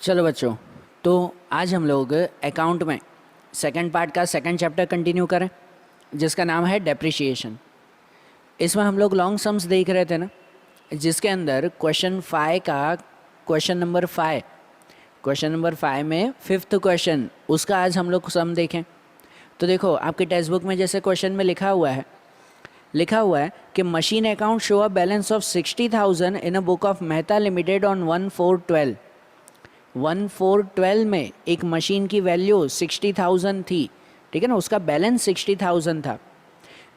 चलो बच्चों, तो आज हम लोग अकाउंट में सेकंड पार्ट का सेकंड चैप्टर कंटिन्यू करें, जिसका नाम है डेप्रिसिएशन। इसमें हम लोग लॉन्ग सम्स देख रहे थे ना, जिसके अंदर क्वेश्चन नंबर 5 में फिफ्थ क्वेश्चन, उसका आज हम लोग सम देखें। तो देखो, आपकी टेक्स्ट बुक में जैसे क्वेश्चन में लिखा हुआ है कि machine account show a balance of 60,000 in a book of Mehta limited on 1/4/12 में एक मशीन की वैल्यू 60,000 थी, ठीक है ना, उसका बैलेंस 60,000 था।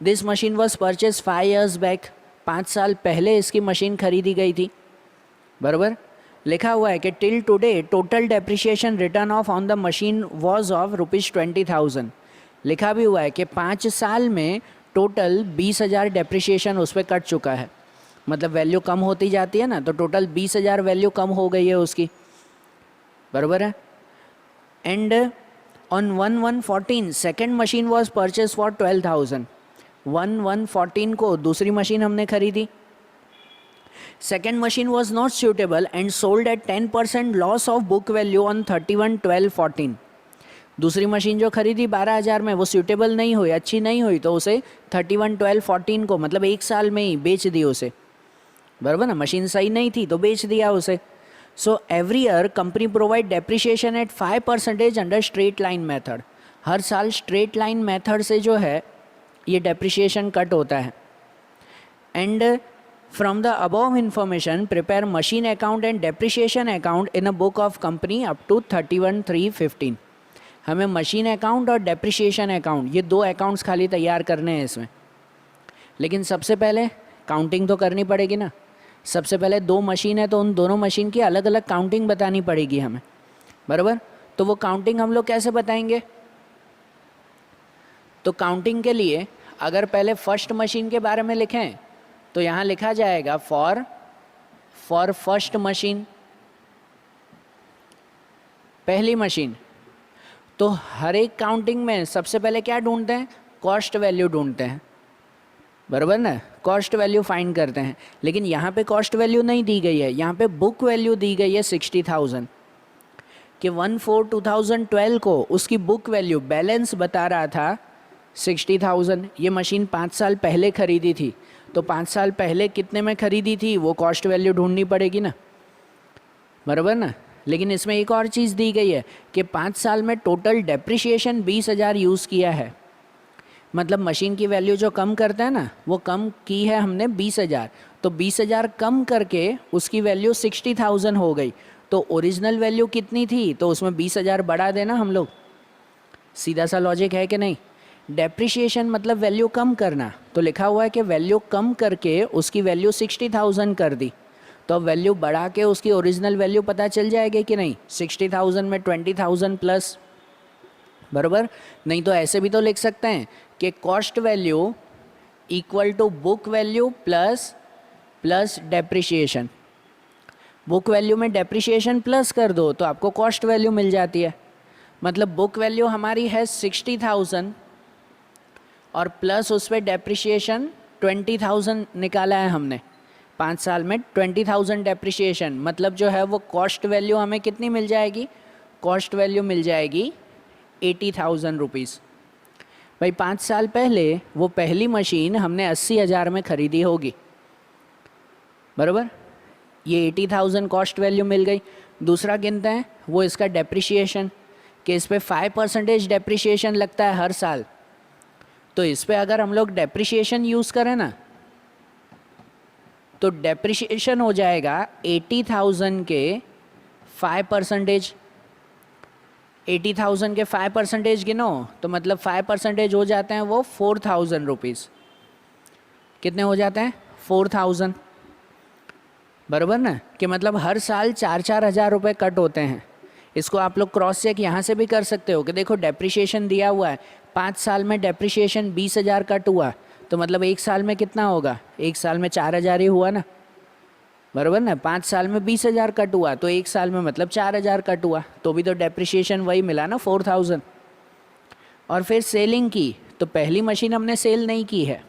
This machine was purchase 5 years back, 5 साल पहले इसकी मशीन खरीदी गई थी, बराबर। लिखा हुआ है कि till today total depreciation return of on the machine was of ₹20,000। लिखा भी हुआ है कि 5 साल में टोटल 20,000 डेप्रिसिएशन उस पर कट चुका है। मतलब वैल्यू कम होती जाती है ना, तो टोटल 20,000 वैल्यू कम हो गई है उसकी, बराबर है। And on 1/1/14 second machine was purchase for 12,000। 1/1/14 को दूसरी मशीन हमने खरीदी। Second machine was not suitable and sold at 10% loss of book value on 31/12/14। दूसरी मशीन जो खरीदी 12,000 में, वो सूटेबल नहीं हुई, अच्छी नहीं हुई, तो उसे 31/12/14 को, मतलब 1 साल में ही बेच दी उसे, बराबर ना। मशीन सही नहीं थी तो बेच दिया उसे। So every year company provide depreciation at 5% under straight line method. हर साल स्ट्रेट लाइन मेथड से जो है ये डेप्रिसिएशन कट होता है। And from the above information prepare machine account and depreciation account in a book of company up to 31/3/15। हमें machine account और डेप्रिसिएशन अकाउंट, ये 2 अकाउंट्स खाली तैयार करने हैं इसमें। लेकिन सबसे पहले काउंटिंग तो करनी पड़ेगी ना। सबसे पहले 2 मशीन है तो उन दोनों मशीन की अलग अलग काउंटिंग बतानी पड़ेगी हमें, बराबर। तो वो काउंटिंग हम लोग कैसे बताएंगे? तो काउंटिंग के लिए अगर पहले फर्स्ट मशीन के बारे में लिखें तो यहाँ लिखा जाएगा फॉर फर्स्ट मशीन, पहली मशीन। तो हर एक काउंटिंग में सबसे पहले क्या ढूंढते हैं? कॉस्ट वैल्यू ढूंढते हैं, बराबर ना। कॉस्ट वैल्यू फाइंड करते हैं। लेकिन यहाँ पे कॉस्ट वैल्यू नहीं दी गई है, यहाँ पे बुक वैल्यू दी गई है 60,000 कि 1/4/2012 को उसकी बुक वैल्यू बैलेंस बता रहा था 60,000। ये मशीन 5 साल पहले खरीदी थी, तो 5 साल पहले कितने में खरीदी थी वो कॉस्ट वैल्यू ढूंढनी पड़ेगी ना, बराबर ना। लेकिन इसमें एक और चीज़ दी गई है कि 5 साल में टोटल डेप्रिसिएशन 20,000 यूज़ किया है। मतलब मशीन की वैल्यू जो कम करता है ना, वो कम की है हमने 20,000, तो 20,000 कम करके उसकी वैल्यू 60,000 हो गई। तो ओरिजिनल वैल्यू कितनी थी, तो उसमें 20,000 बढ़ा देना हम लोग। सीधा सा लॉजिक है कि नहीं? डेप्रिसिएशन मतलब वैल्यू कम करना, तो लिखा हुआ है कि वैल्यू कम करके उसकी वैल्यू 60,000 कर दी, तो अब वैल्यू बढ़ा के उसकी ओरिजिनल वैल्यू पता चल जाएगी कि नहीं? 60,000 में 20,000 प्लस, बराबर। नहीं तो ऐसे भी तो लिख सकते हैं कि cost value equal to book value plus depreciation. Book value में डेप्रिसिएशन प्लस कर दो तो आपको कॉस्ट वैल्यू मिल जाती है। मतलब बुक वैल्यू हमारी है 60,000 और प्लस उस पर डेप्रिसिएशन 20,000 निकाला है हमने। 5 साल में 20,000 डेप्रिसिएशन, मतलब जो है वो कॉस्ट वैल्यू हमें कितनी मिल जाएगी? कॉस्ट वैल्यू मिल जाएगी 80,000 रुपीज़। भाई 5 साल पहले वो पहली मशीन हमने 80,000 में ख़रीदी होगी, बराबर। ये 80,000 कॉस्ट वैल्यू मिल गई। दूसरा गिनते हैं वो इसका डेप्रिसिएशन, कि इस पर 5% डेप्रिसिएशन लगता है हर साल। तो इस पर अगर हम लोग डेप्रिसिएशन यूज़ करें ना, तो डेप्रिसिएशन हो जाएगा 80,000 के 5%। 80,000 के 5% गिनो तो मतलब 5% हो जाते हैं वो 4,000 रुपीज़। कितने हो जाते हैं? 4,000, बराबर ना। कि मतलब हर साल 4-4 हज़ार रुपये कट होते हैं। इसको आप लोग क्रॉस चेक यहाँ से भी कर सकते हो कि देखो डेप्रिसिएशन दिया हुआ है, 5 साल में डेप्रिसिएशन 20,000 कट हुआ, तो मतलब 1 साल में कितना होगा? 1 साल में 4,000 ही हुआ ना, बराबर ना। 5 साल में 20,000 कट हुआ तो 1 साल में मतलब 4,000 कट हुआ, तो भी तो डेप्रिसिएशन वही मिला ना, 4,000। और फिर सेलिंग की, तो पहली मशीन हमने सेल नहीं की है,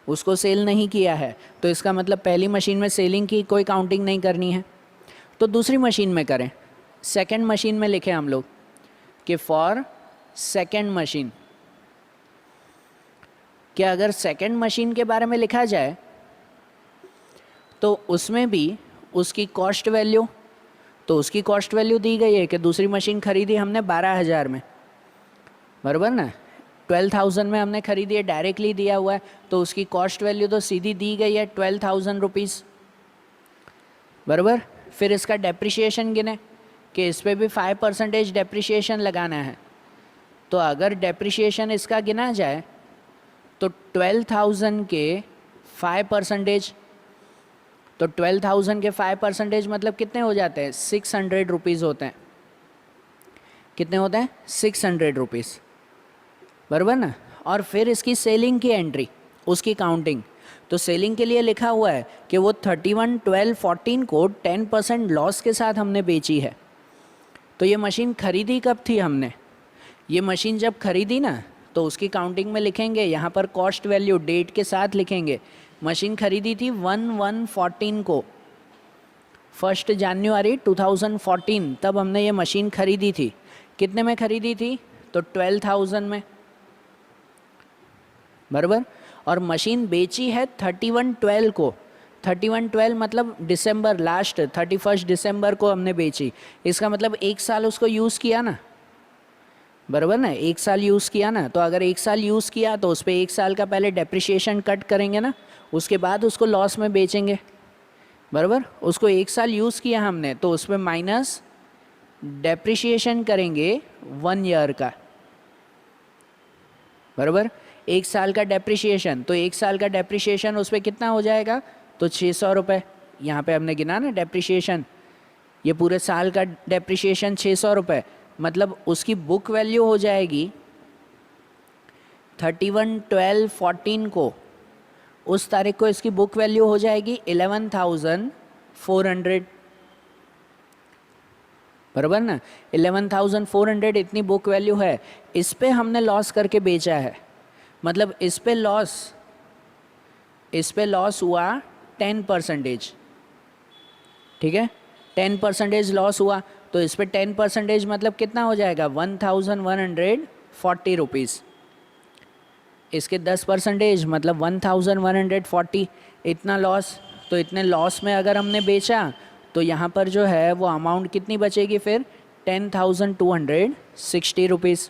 उसको सेल नहीं किया है, तो इसका मतलब पहली मशीन में सेलिंग की कोई काउंटिंग नहीं करनी है। तो दूसरी मशीन में करें, सेकंड मशीन में लिखे हम लोग कि फॉर सेकंड मशीन, कि अगर सेकंड मशीन के बारे में लिखा जाए तो उसमें भी उसकी कॉस्ट वैल्यू, तो उसकी कॉस्ट वैल्यू दी गई है कि दूसरी मशीन खरीदी हमने 12,000 में, बराबर ना, 12,000 में हमने खरीदी है, डायरेक्टली दिया हुआ है, तो उसकी कॉस्ट वैल्यू तो सीधी दी गई है 12,000 रुपीज़, बराबर। फिर इसका डेप्रिसिएशन गिने कि इस पर भी 5% डेप्रिसिएशन लगाना है। तो अगर डेप्रिसिएशन इसका गिना जाए तो 12,000 के 5%, तो 12,000 के 5% मतलब कितने हो जाते हैं, 600 रुपीज़ होते हैं। कितने होते हैं, 600 रुपीज़, बराबर ना। और फिर इसकी सेलिंग की एंट्री, उसकी काउंटिंग, तो सेलिंग के लिए लिखा हुआ है कि वो 31, 12, 14 को 10% लॉस के साथ हमने बेची है। तो ये मशीन खरीदी कब थी हमने, ये मशीन जब खरीदी ना तो उसकी काउंटिंग में लिखेंगे, यहाँ पर कॉस्ट वैल्यू डेट के साथ लिखेंगे। मशीन खरीदी थी 1/1/14 को, 1 जनवरी 2014, तब हमने ये मशीन खरीदी थी। कितने में खरीदी थी, तो 12,000 में, बराबर। और मशीन बेची है 31/12 को, 31/12 मतलब दिसंबर, लास्ट 31 दिसंबर को हमने बेची। इसका मतलब 1 साल उसको यूज़ किया ना, बराबर ना, 1 साल यूज़ किया ना। तो अगर 1 साल यूज़ किया तो उस पर 1 साल का पहले डेप्रिसिएशन कट करेंगे ना, उसके बाद उसको लॉस में बेचेंगे, बराबर। उसको 1 साल यूज़ किया हमने तो उस पर माइनस डेप्रिसिएशन करेंगे 1 ईयर का, बराबर। 1 साल का डेप्रिसिएशन, तो 1 साल का डेप्रिसिएशन उस पर कितना हो जाएगा, तो 600 रुपये। यहाँ पे हमने गिना ना डेप्रिसिएशन, ये पूरे साल का डेप्रिसिएशन 600 रुपये, मतलब उसकी बुक वैल्यू हो जाएगी 31/12/14 को, उस तारीख को इसकी बुक वैल्यू हो जाएगी 11,400, बराबर ना, 11,400 इतनी बुक वैल्यू है। इस पे हमने लॉस करके बेचा है, मतलब इस पे लॉस हुआ 10%, ठीक है, 10% लॉस हुआ। तो इस पे 10% मतलब कितना हो जाएगा, 1,140 रुपीज़। इसके 10% मतलब 1,140, इतना लॉस। तो इतने लॉस में अगर हमने बेचा तो यहाँ पर जो है वो अमाउंट कितनी बचेगी फिर, 10,260 रुपीज़।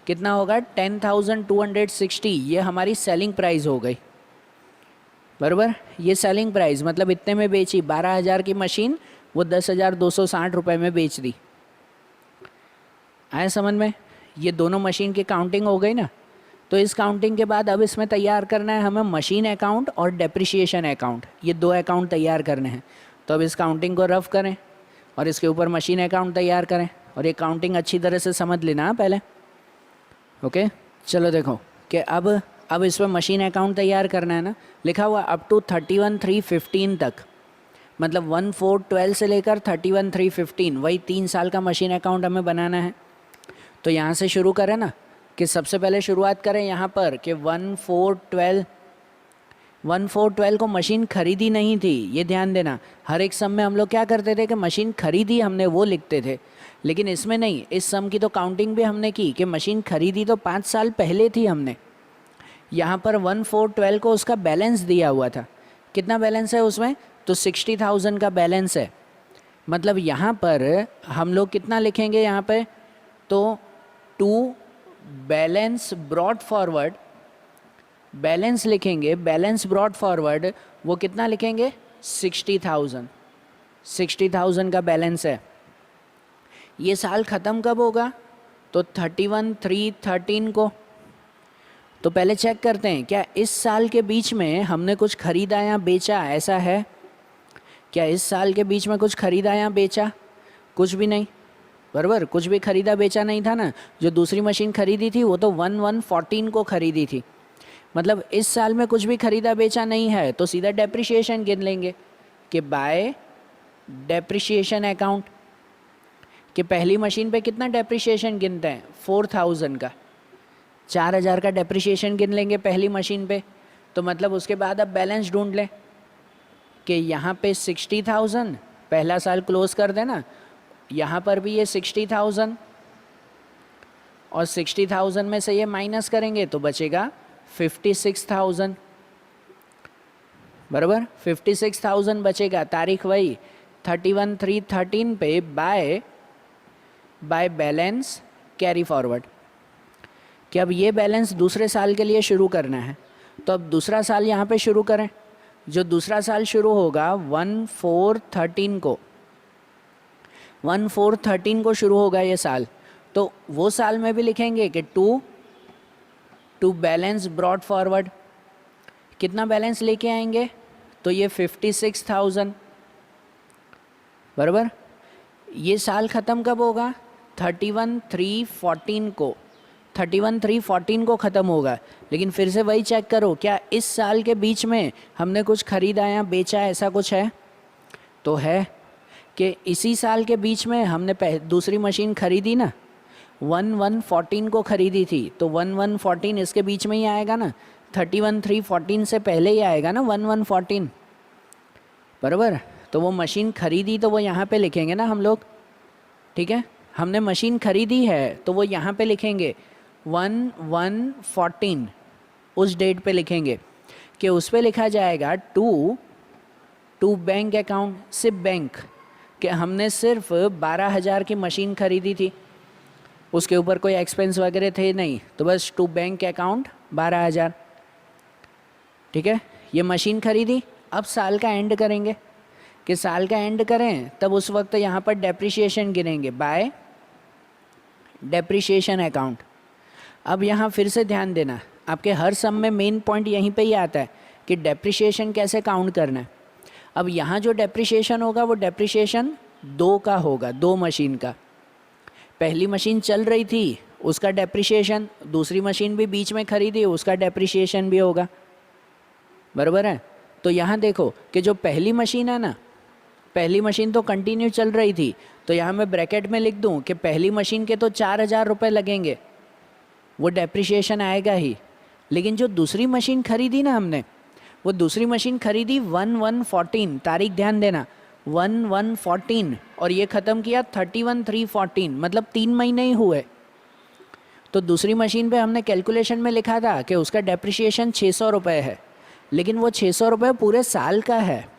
कितना होगा, 10,260, ये हमारी सेलिंग प्राइस हो गई, बराबर। ये सेलिंग प्राइस मतलब इतने में बेची, 12,000 की मशीन वो 10,260 रुपये में बेच दी। आया समझ में, ये दोनों मशीन की काउंटिंग हो गई ना। तो इस काउंटिंग के बाद अब इसमें तैयार करना है हमें मशीन अकाउंट और डेप्रिसिएशन अकाउंट, ये 2 अकाउंट तैयार करने हैं। तो अब इस काउंटिंग को रफ करें और इसके ऊपर मशीन अकाउंट तैयार करें, और ये काउंटिंग अच्छी तरह से समझ लेना पहले, ओके। चलो देखो कि अब इस पर मशीन अकाउंट तैयार करना है ना, लिखा हुआ अप टू 31/3/15 तक, मतलब 1/4/12 से लेकर 31/3/15, वही 3 साल का मशीन अकाउंट हमें बनाना है। तो यहाँ से शुरू करें ना, कि सबसे पहले शुरुआत करें यहाँ पर कि 1/4/12 को मशीन खरीदी नहीं थी, ये ध्यान देना। हर एक सम में हम लोग क्या करते थे कि मशीन खरीदी हमने वो लिखते थे, लेकिन इसमें नहीं, इस सम की तो काउंटिंग भी हमने की कि मशीन खरीदी तो 5 साल पहले थी हमने। यहाँ पर 1/4/12 को उसका बैलेंस दिया हुआ था, कितना बैलेंस है उसमें, तो 60,000 का बैलेंस है। मतलब यहाँ पर हम लोग कितना लिखेंगे यहाँ पे, तो to balance brought forward, balance लिखेंगे, बैलेंस ब्रॉड फॉरवर्ड वो कितना लिखेंगे, 60,000 का बैलेंस है। ये साल ख़त्म कब होगा, तो 31/3/13 को। तो पहले चेक करते हैं क्या इस साल के बीच में हमने कुछ खरीदा या बेचा, ऐसा है क्या, इस साल के बीच में कुछ खरीदा या बेचा, कुछ भी नहीं, बराबर, कुछ भी खरीदा बेचा नहीं था ना। जो दूसरी मशीन खरीदी थी वो तो 1/1/14 को खरीदी थी, मतलब इस साल में कुछ भी खरीदा बेचा नहीं है। तो सीधा डेप्रिसिएशन गिन लेंगे कि बाय डेप्रिसिएशन अकाउंट, कि पहली मशीन पे कितना डेप्रिसिएशन गिनते हैं, 4,000 का, 4,000 का डेप्रिसिएशन गिन लेंगे पहली मशीन पे। तो मतलब उसके बाद अब बैलेंस ढूंढ लें कि यहाँ पे 60,000 पहला साल क्लोज कर देना, यहाँ पर भी ये 60,000 और 60,000 में से ये माइनस करेंगे तो बचेगा 56,000, बराबर। 56,000 बचेगा, तारीख वही 31/3/13 पे बाय बैलेंस कैरी फॉरवर्ड। कि अब ये बैलेंस दूसरे साल के लिए शुरू करना है, तो अब दूसरा साल यहाँ पे शुरू करें। जो दूसरा साल शुरू होगा 1/4/13 को, 1/4/13 को शुरू होगा ये साल, तो वो साल में भी लिखेंगे कि टू बैलेंस ब्रॉड फॉरवर्ड। कितना बैलेंस लेके आएंगे, तो ये 56,000, बराबर। ये साल ख़त्म कब होगा, 31/3/14 को, 31/3/14 को ख़त्म होगा। लेकिन फिर से वही चेक करो, क्या इस साल के बीच में हमने कुछ ख़रीदा या बेचा, ऐसा कुछ है? तो है कि इसी साल के बीच में हमने दूसरी मशीन ख़रीदी ना, 1/1/14 को ख़रीदी थी, तो 1/1/14 इसके बीच में ही आएगा ना, 31/3/14 से पहले ही आएगा ना 1/1/14, बराबर। तो वो मशीन ख़रीदी तो वो यहाँ पे लिखेंगे ना हम लोग, ठीक है। हमने मशीन ख़रीदी है तो वो यहाँ पे लिखेंगे 1/1/14, उस डेट पे लिखेंगे कि उस पे लिखा जाएगा टू बैंक अकाउंट, सिर्फ बैंक, कि हमने सिर्फ 12,000 की मशीन ख़रीदी थी, उसके ऊपर कोई एक्सपेंस वगैरह थे नहीं, तो बस टू बैंक अकाउंट 12,000, ठीक है। ये मशीन ख़रीदी, अब साल का एंड करेंगे, कि साल का एंड करें तब उस वक्त यहाँ पर डेप्रिसिएशन गिनेंगे बाय डेप्रिसिएशन अकाउंट। अब यहाँ फिर से ध्यान देना, आपके हर सम में मेन पॉइंट यहीं पे ही आता है कि डेप्रिसिएशन कैसे काउंट करना है। अब यहाँ जो डेप्रिसिएशन होगा वो डेप्रिसिएशन 2 का होगा, 2 मशीन का। पहली मशीन चल रही थी उसका डेप्रिसिएशन, दूसरी मशीन भी बीच में खरीदी उसका डेप्रिसिएशन भी होगा, बराबर है। तो यहाँ देखो कि जो पहली मशीन है ना, पहली मशीन तो कंटिन्यू चल रही थी, तो यहाँ मैं ब्रैकेट में लिख दूँ कि पहली मशीन के तो 4,000 रुपये लगेंगे, वो डेप्रिसिएशन आएगा ही। लेकिन जो दूसरी मशीन खरीदी ना हमने, वो दूसरी मशीन खरीदी 1/1/14, तारीख ध्यान देना 1/1/14, और ये ख़त्म किया 31/3/14, मतलब 3 महीने ही हुए। तो दूसरी मशीन पे हमने कैलकुलेशन में लिखा था कि उसका डेप्रिसिएशन 600 रुपये है, लेकिन वो 600 रुपये पूरे साल का है।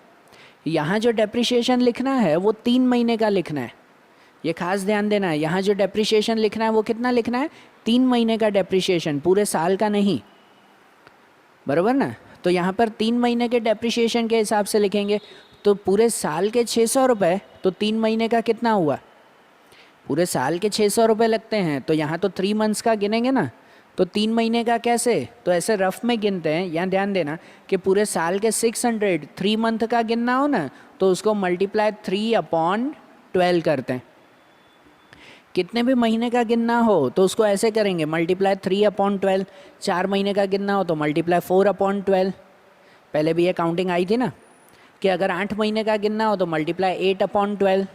यहाँ जो डेप्रिसिएशन लिखना है वो 3 महीने का लिखना है, ये खास ध्यान देना है। यहाँ जो डेप्रिसिएशन लिखना है वो कितना लिखना है, 3 महीने का डेप्रिसिएशन, पूरे साल का नहीं, बराबर ना। तो यहाँ पर 3 महीने के डेप्रिसिएशन के हिसाब से लिखेंगे, तो पूरे साल के 600 रुपये, तो 3 महीने का कितना हुआ, पूरे साल के 600 रुपये लगते हैं, तो यहाँ तो 3 मंथ्स का गिनेंगे ना, तो 3 महीने का कैसे, तो ऐसे रफ में गिनते हैं। यहाँ ध्यान देना कि पूरे साल के 600 3 मंथ का गिनना हो ना, तो उसको मल्टीप्लाई 3/12 करते हैं। कितने भी महीने का गिनना हो तो उसको ऐसे करेंगे, मल्टीप्लाई 3/12। 4 महीने का गिनना हो तो मल्टीप्लाई 4/12। पहले भी ये काउंटिंग आई थी ना कि अगर 8 महीने का गिनना हो तो मल्टीप्लाई 8/12,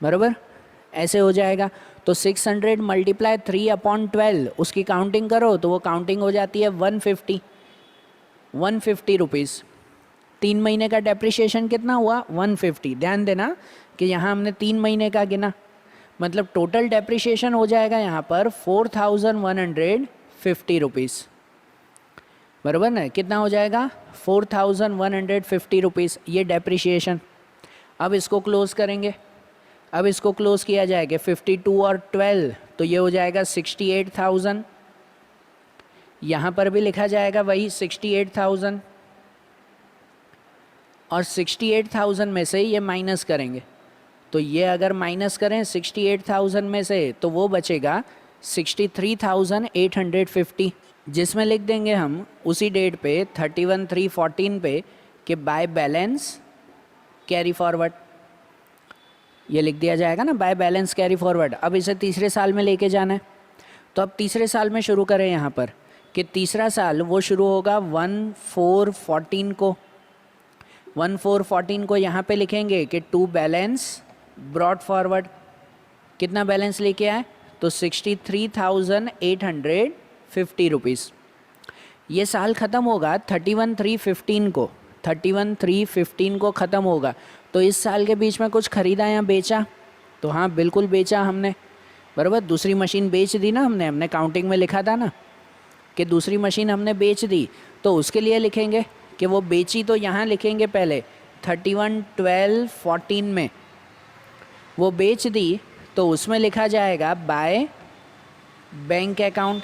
बराबर, ऐसे हो जाएगा। तो 600 मल्टीप्लाई 3/12, उसकी काउंटिंग करो तो वो काउंटिंग हो जाती है 150 रुपीज़। 3 महीने का डेप्रिसिएशन कितना हुआ, 150। ध्यान देना कि यहाँ हमने 3 महीने का गिना, मतलब टोटल डेप्रिसिएशन हो जाएगा यहाँ पर 4,150 रुपीज़, बराबर ना। कितना हो जाएगा, 4,150 रुपीज़, ये डेप्रिसिएशन। अब इसको क्लोज करेंगे, अब इसको क्लोज किया जाएगा 52 और 12, तो ये हो जाएगा 68,000। यहाँ पर भी लिखा जाएगा वही 68,000, और 68,000 में से ये माइनस करेंगे, तो ये अगर माइनस करें 68,000 में से तो वो बचेगा 63,850, जिसमें लिख देंगे हम उसी डेट पे 31/3/14 पे कि बाय बैलेंस कैरी फॉरवर्ड, ये लिख दिया जाएगा ना, बाय बैलेंस कैरी फॉरवर्ड। अब इसे तीसरे साल में लेके जाना है, तो अब तीसरे साल में शुरू करें यहाँ पर कि तीसरा साल वो शुरू होगा 1/4/14 को। 1/4/14 को यहाँ पे लिखेंगे कि टू बैलेंस ब्रॉड फॉरवर्ड। कितना बैलेंस लेके आए, तो 63,850 रुपीज़। ये साल ख़त्म होगा 31/3/15 को, 31/3/15 को ख़त्म होगा। तो इस साल के बीच में कुछ ख़रीदा या बेचा, तो हाँ बिल्कुल बेचा हमने, बराबर। दूसरी मशीन बेच दी ना हमने, हमने काउंटिंग में लिखा था ना कि दूसरी मशीन हमने बेच दी, तो उसके लिए लिखेंगे कि वो बेची, तो यहाँ लिखेंगे पहले 31/12/14 में वो बेच दी, तो उसमें लिखा जाएगा बाय बैंक अकाउंट।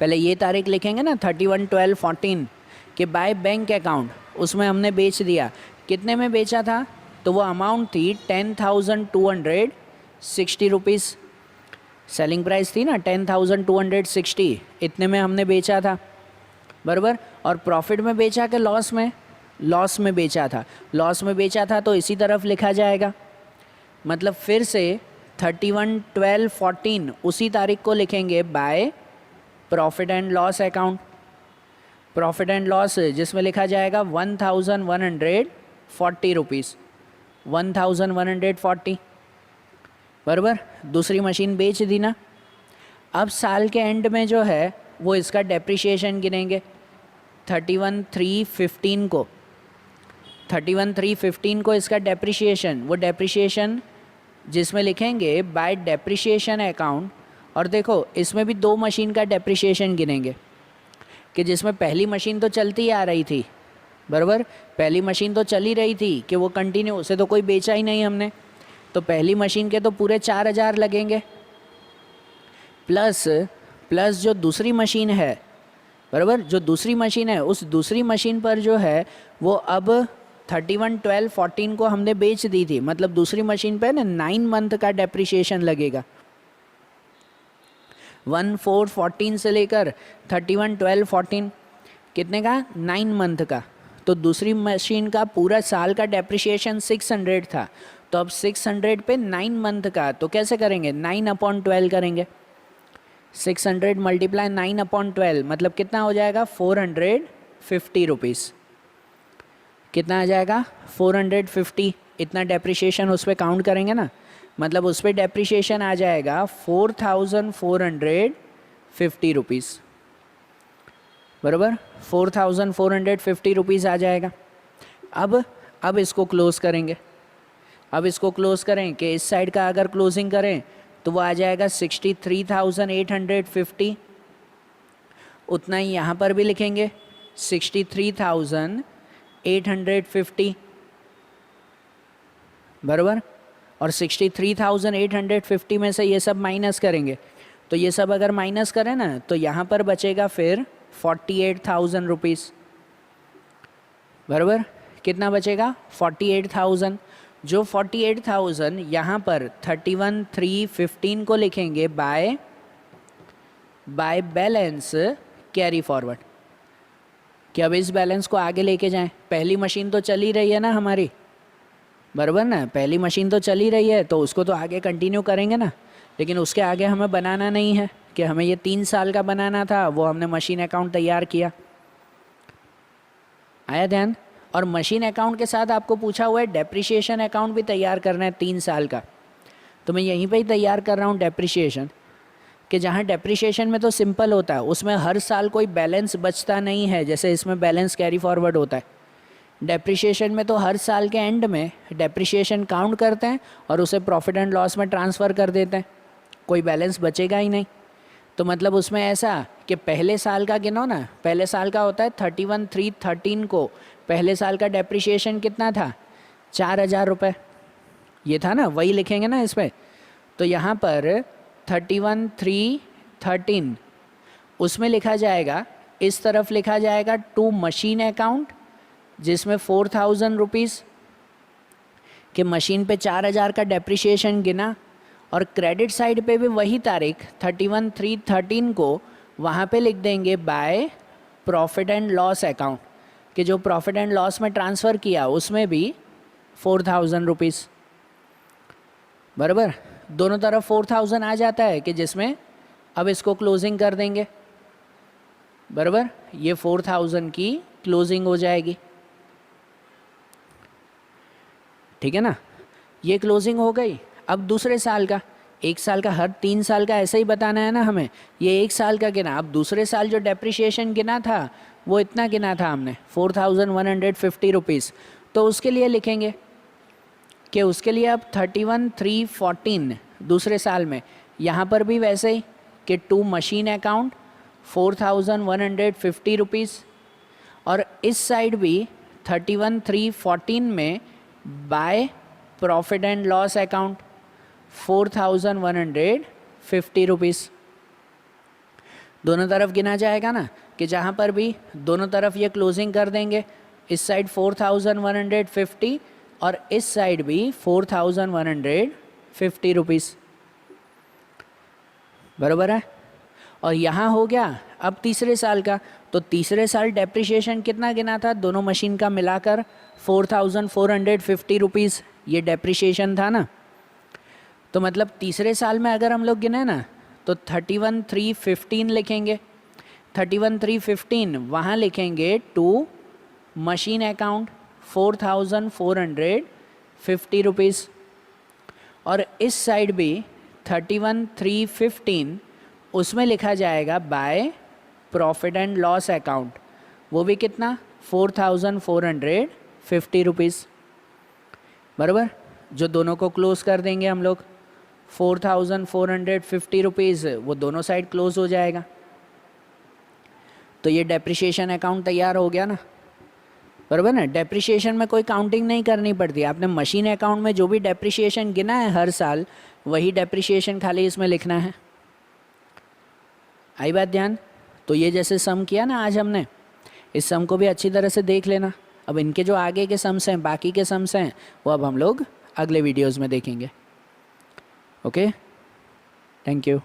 पहले ये तारीख लिखेंगे ना 31/12/14 कि बाय बैंक अकाउंट, उसमें हमने बेच दिया। कितने में बेचा था? तो वो अमाउंट थी 10,260 रुपीज़। सेलिंग प्राइस थी ना 10,260, इतने में हमने बेचा था, बराबर। और प्रॉफिट में बेचा कि लॉस में? लॉस में बेचा था। लॉस में बेचा था तो इसी तरफ लिखा जाएगा। मतलब फिर से 31/12/14 उसी तारीख को लिखेंगे by profit and loss account. Profit and loss जिसमें लिखा जाएगा 1,140 रुपीज़, 1,140, बराबर। दूसरी मशीन बेच दी ना। अब साल के एंड में जो है वो इसका डेप्रिसिएशन गिनेंगे 31/3/15 को। 31/3/15 को इसका डेप्रिसिएशन, वो डेप्रिसिएशन जिसमें लिखेंगे बाय डेप्रिसिएशन अकाउंट। और देखो इसमें भी 2 मशीन का डेप्रिसिएशन गिनेंगे कि जिसमें पहली मशीन तो चलती आ रही थी, बराबर। पहली मशीन तो चल ही रही थी कि वो कंटिन्यू, उसे तो कोई बेचा ही नहीं हमने, तो पहली मशीन के तो पूरे 4,000 लगेंगे, प्लस जो दूसरी मशीन है, बराबर, जो दूसरी मशीन है उस दूसरी मशीन पर जो है वो अब 31/12/14 को हमने बेच दी थी, मतलब दूसरी मशीन पे ना 9 मंथ का डेप्रिसिएशन लगेगा। 1/4/14 से लेकर 31/12/14 कितने का? 9 मंथ का। तो दूसरी मशीन का पूरा साल का डेप्रिसिएशन 600 था, तो अब 600 पे 9 मंथ का, तो कैसे करेंगे? 9/12 करेंगे। 600 मल्टीप्लाई 9/12 मतलब कितना हो जाएगा? 450 रुपीज़। कितना आ जाएगा? 450। इतना डेप्रिसिएशन उस पर काउंट करेंगे ना, मतलब उस पर डेप्रिसिएशन आ जाएगा 4,450 रुपीज़, बराबर। 4,450 रुपीज़ आ जाएगा। अब इसको क्लोज़ करेंगे। अब इसको क्लोज़ करें कि इस साइड का अगर क्लोजिंग करें तो वो आ जाएगा 63,850। उतना ही यहाँ पर भी लिखेंगे 63,850, बराबर। और 63,850 में से ये सब माइनस करेंगे, तो ये सब अगर माइनस करें ना तो यहाँ पर बचेगा फिर 48,000 रुपीज़, बराबर। कितना बचेगा? 48,000। जो 48,000 यहाँ पर 31/3/15 को लिखेंगे बाय बैलेंस कैरी फॉरवर्ड, कि अब इस बैलेंस को आगे लेके जाएं। पहली मशीन तो चल ही रही है ना हमारी, बराबर ना। पहली मशीन तो चल ही रही है तो उसको तो आगे कंटिन्यू करेंगे ना, लेकिन उसके आगे हमें बनाना नहीं है कि हमें ये 3 साल का बनाना था, वो हमने मशीन अकाउंट तैयार किया। आया ध्यान? और मशीन अकाउंट के साथ आपको पूछा हुआ है डेप्रिसिएशन अकाउंट भी तैयार करना है 3 साल का, तो मैं यहीं पे ही तैयार कर रहा हूँ डेप्रिसिएशन, कि जहाँ डेप्रिसिएशन में तो सिंपल होता है, उसमें हर साल कोई बैलेंस बचता नहीं है, जैसे इसमें बैलेंस कैरी फॉरवर्ड होता है। डेप्रिसिएशन में तो हर साल के एंड में डेप्रिसिएशन काउंट करते हैं और उसे प्रॉफिट एंड लॉस में ट्रांसफ़र कर देते हैं, कोई बैलेंस बचेगा ही नहीं। तो मतलब उसमें ऐसा कि पहले साल का गिनो ना, पहले साल का होता है 31/3/13 को पहले साल का डेप्रिसिएशन कितना था? 4,000 रुपये, ये था ना, वही लिखेंगे ना इस पर। तो यहाँ पर 31/3/13 उसमें लिखा जाएगा, इस तरफ लिखा जाएगा टू मशीन अकाउंट, जिसमें 4,000 रुपीज़ कि मशीन पे 4,000 का डेप्रिसिएशन गिना, और क्रेडिट साइड पे भी वही तारीख 31/3/13 को वहाँ पे लिख देंगे by profit and loss account, कि जो प्रॉफिट एंड लॉस में ट्रांसफ़र किया उसमें भी 4,000 रुपीज़, बराबर। दोनों तरफ 4,000 आ जाता है कि जिसमें अब इसको क्लोजिंग कर देंगे, बराबर। ये 4,000 की क्लोजिंग हो जाएगी, ठीक है ना। ये क्लोजिंग हो गई। अब दूसरे साल का, 1 साल का, हर 3 साल का ऐसे ही बताना है ना हमें। ये 1 साल का गिना, अब दूसरे साल जो डेप्रिसिएशन गिना था वो इतना गिना था हमने 4,150 रुपीज़, तो उसके लिए लिखेंगे कि उसके लिए अब 31,314 दूसरे साल में, यहाँ पर भी वैसे ही कि टू मशीन अकाउंट 4,150 रुपीज़, और इस साइड भी 31,314 में by profit and loss account 4,150 rupees. दोनों तरफ गिना जाएगा ना, कि जहाँ पर भी दोनों तरफ ये क्लोजिंग कर देंगे, इस साइड 4,150 और इस साइड भी 4,150 रुपीज़, बराबर है। और यहाँ हो गया अब तीसरे साल का, तो तीसरे साल डेप्रिसिएशन कितना गिना था दोनों मशीन का मिलाकर, 4,450 रुपीज़ ये डेप्रिसिएशन था ना। तो मतलब तीसरे साल में अगर हम लोग गिने ना तो 31,315 लिखेंगे, 31,315 वहाँ लिखेंगे टू मशीन अकाउंट 4,450 रुपीज़, और इस साइड भी 31,315 उसमें लिखा जाएगा by profit and loss account, वो भी कितना 4,450 रुपीज़, बराबर। जो दोनों को क्लोज कर देंगे हम लोग 4,450 रुपीज़, वो दोनों साइड क्लोज हो जाएगा। तो ये डेप्रिसिएशन अकाउंट तैयार हो गया ना, बराबर ना। डेप्रिसिएशन में कोई काउंटिंग नहीं करनी पड़ती, आपने मशीन अकाउंट में जो भी डेप्रिसिएशन गिना है हर साल, वही डेप्रिसिएशन खाली इसमें लिखना है। आई बात ध्यान। तो ये जैसे सम किया ना आज हमने, इस सम को भी अच्छी तरह से देख लेना। अब इनके जो आगे के सम्स हैं, बाकी के सम्स हैं, वो अब हम लोग अगले वीडियोज़ में देखेंगे। Okay, thank you.